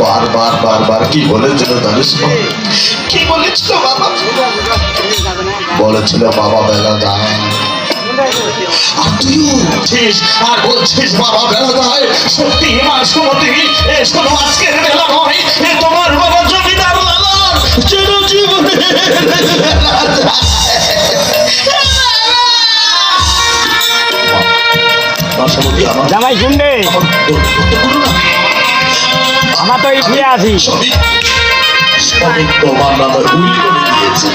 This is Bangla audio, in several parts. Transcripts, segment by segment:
বারবার বারবার কি বলেছিল জানিস? কি বলেছিল বাবা? বলেছিল বাবা বেলা যায়, আর তুইও উঠিস আর বলছিস বাবা বেলা যায়। সত্যি মা সুমতি, এ শোনো আজকের বেলা নয়, এ তোমার বাবা জমিদার লালার চিরজীবনের বেলা যায়। জামাই শুনবে আমার তো ইয়ে আছি। তোমার নামে উইল করে দিয়েছে।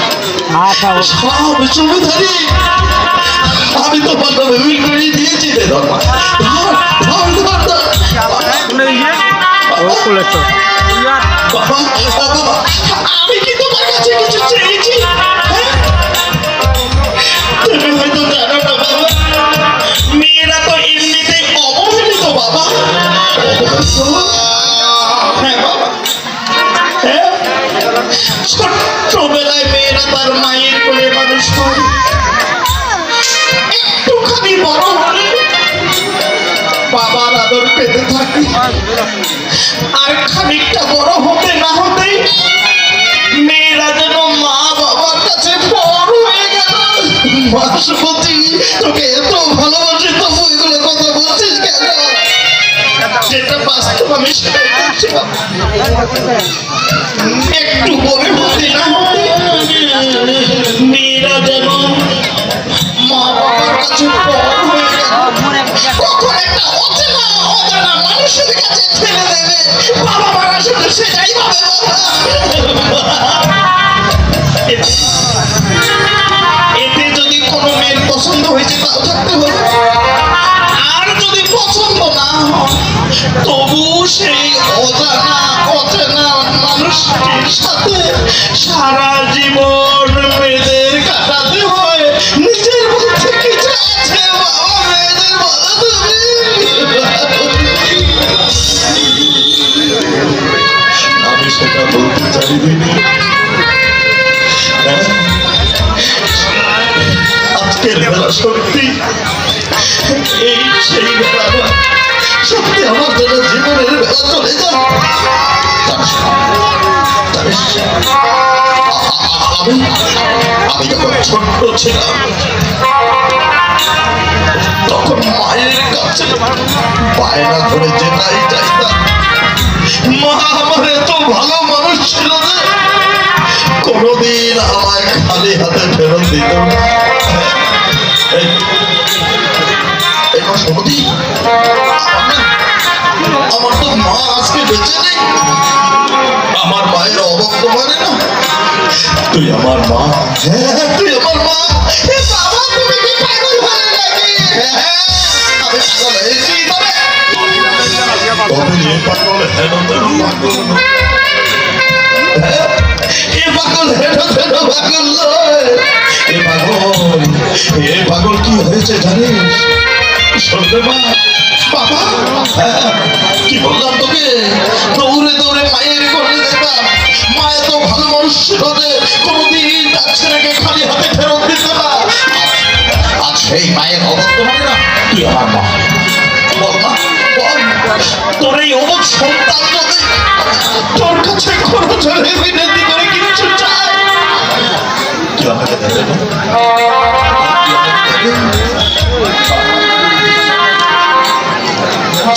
আচ্ছা সব জমিদারি আমি তোমার নামে উইল করে দিয়েছি রে ধর্মা। আমি কি তোমার কাছে কিছু চেয়েছি? তুমি হয়তো জানো না বাবা, মেয়েরা তো এমনিতেই অবহেলিত বাবা। হ্যাঁ বাবা, হ্যাঁ, ছোট্টবেলায় মেয়েরা তার মায়ের কোলে মানুষ হয়, একটুখানি বড় হলে বাবার আদর পেতে থাকে, আর খানিকটা বড় হতে না হতেই মেয়েরা যেন মা বাবার কাছে বড় হয়ে গেল। মাসপতি, তোকে এত ভালোবাসি তবু এগুলো কথা বলছিস কেন? যেটা বাস্তব আমি সেটাই বলছি বাবা। একটু বড় হতে না হতে মেয়েরা যেন মা বাবার কাছে বড় হয়ে গেল। কখন একটা অচেনা অজানা মানুষের কাছে ছেড়ে দেবে, বাবা মারা শুধু সেটাই ভাবে বাবা। এতে যদি কোনো মেয়ের পছন্দ হয়েছে তাও থাকতে হবে, আর যদি পছন্দ না হয় তবু সেই অজানা অচেনা মানুষটির সাথে সারা জীবন মেয়েদের কাটাতে হয়। নিজের মধ্যে কিছু আছে বাবা, মেয়েদের বলো তুমি। আমি সেটা বলতে চাইনি। আজকের বেলা সত্যি এই সেই বেলা, সত্যি আমার যেন জীবনের বেলা চলে যায়। আমি যখন ছোট্ট ছিলাম তখন মায়ের কাছে বায়না ধরে যেটাই চাইতাম, মা আমার এত ভালো মানুষ ছিল যে কোনদিন আমায় খালি হাতে ফেরত দিত না। আমার তো মা আজকে বেঁচে নেই, আমার মায়ের অবক্ত মানে না। তুই আমার মা, হ্যাঁ তুই আমার মা। বাবা তুমি কি পাগল হয়ে নাকি? আমি পাগল হয়েছি তবে এ পাগল হেন তেন পাগল, এ পাগল হেন তেন পাগল নয়। এ পাগল কি হয়েছে জানিস? শুনতে মা বাবা, কি বললাম তোকে? দৌড়ে দৌড়ে মায়ের কোলে যেতাম, মা এত ভালো মানুষ ছিল যে কোনোদিন তার ছেলেকে খালি হাতে ফেরত দিত না। আজ সেই মায়ের অবস্থা মানে না তুই আমার মা। বল মা বল, তোর এই অবধ সন্তান যদি তোর কাছে কোনো জলে বিনতি করে কিছু চায়, তুই আমাকে দেবে না?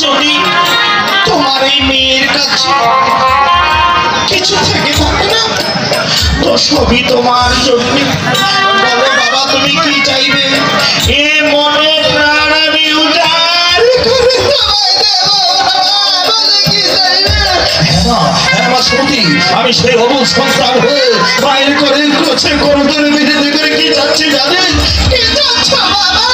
যদি তোমার এই মেয়ের কাছে কিছু থেকে থাকে না তো সবই তোমার জন্য। বলো বাবা তুমি কি চাইবে? এ মনে প্রাণ আমি উজাড় করে তোমায় দেব। বলে কি চাইবে? হ্যাঁ মা সতী, আমি সেই অবুঝ সন্তান হয়ে মায়ের করে ক্রোছে করতরে বিরোধী করে কি চাচ্ছি জানিস? কি চাচ্ছ বাবা?